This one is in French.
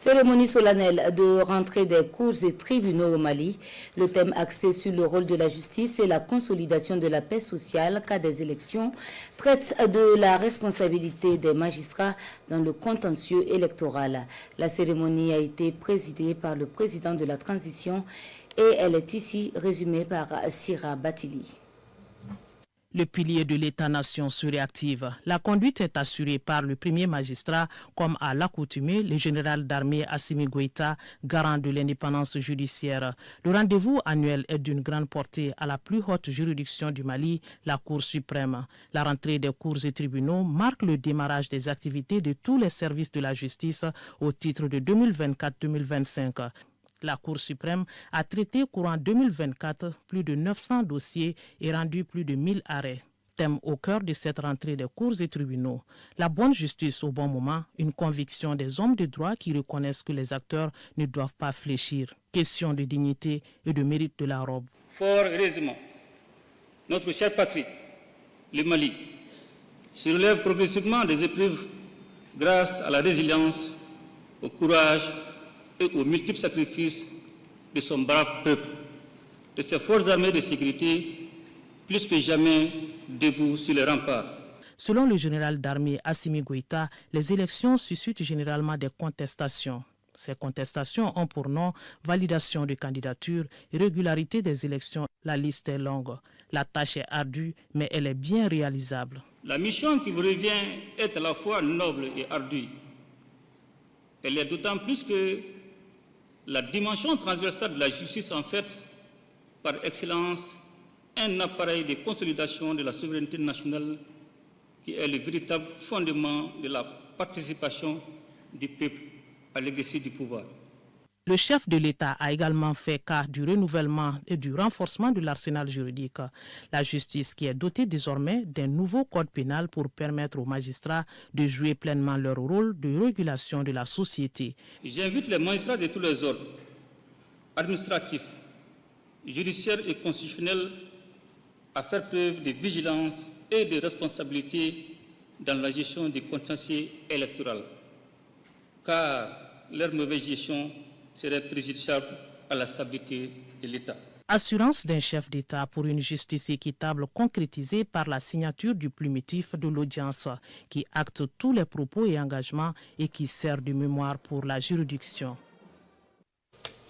Cérémonie solennelle de rentrée des cours et tribunaux au Mali. Le thème axé sur le rôle de la justice et la consolidation de la paix sociale cas des élections traite de la responsabilité des magistrats dans le contentieux électoral. La cérémonie a été présidée par le président de la transition et elle est ici résumée par Sira Batili. Le pilier de l'État-nation se réactive. La conduite est assurée par le premier magistrat, comme à l'accoutumée, le général d'armée Assimi Goïta, garant de l'indépendance judiciaire. Le rendez-vous annuel est d'une grande portée à la plus haute juridiction du Mali, la Cour suprême. La rentrée des cours et tribunaux marque le démarrage des activités de tous les services de la justice au titre de 2024-2025. La Cour suprême a traité courant 2024 plus de 900 dossiers et rendu plus de 1000 arrêts. Thème au cœur de cette rentrée des cours et tribunaux. La bonne justice au bon moment, une conviction des hommes de droit qui reconnaissent que les acteurs ne doivent pas fléchir. Question de dignité et de mérite de la robe. Fort heureusement, notre chère patrie, le Mali, se relève progressivement des épreuves grâce à la résilience, au courage et aux multiples sacrifices de son brave peuple, de ses forces armées de sécurité, plus que jamais debout sur les remparts. Selon le général d'armée Assimi Goïta, les élections suscitent généralement des contestations. Ces contestations ont pour nom validation de candidature, irrégularité des élections. La liste est longue. La tâche est ardue, mais elle est bien réalisable. La mission qui vous revient est à la fois noble et ardue. Elle est d'autant plus que la dimension transversale de la justice en fait, par excellence, un appareil de consolidation de la souveraineté nationale qui est le véritable fondement de la participation du peuple à l'exercice du pouvoir. Le chef de l'État a également fait cas du renouvellement et du renforcement de l'arsenal juridique. La justice qui est dotée désormais d'un nouveau code pénal pour permettre aux magistrats de jouer pleinement leur rôle de régulation de la société. J'invite les magistrats de tous les ordres, administratifs, judiciaires et constitutionnels, à faire preuve de vigilance et de responsabilité dans la gestion du contentieux électoral, car leur mauvaise gestion serait préjudiciable à la stabilité de l'État. Assurance d'un chef d'État pour une justice équitable concrétisée par la signature du plumitif de l'audience qui acte tous les propos et engagements et qui sert de mémoire pour la juridiction.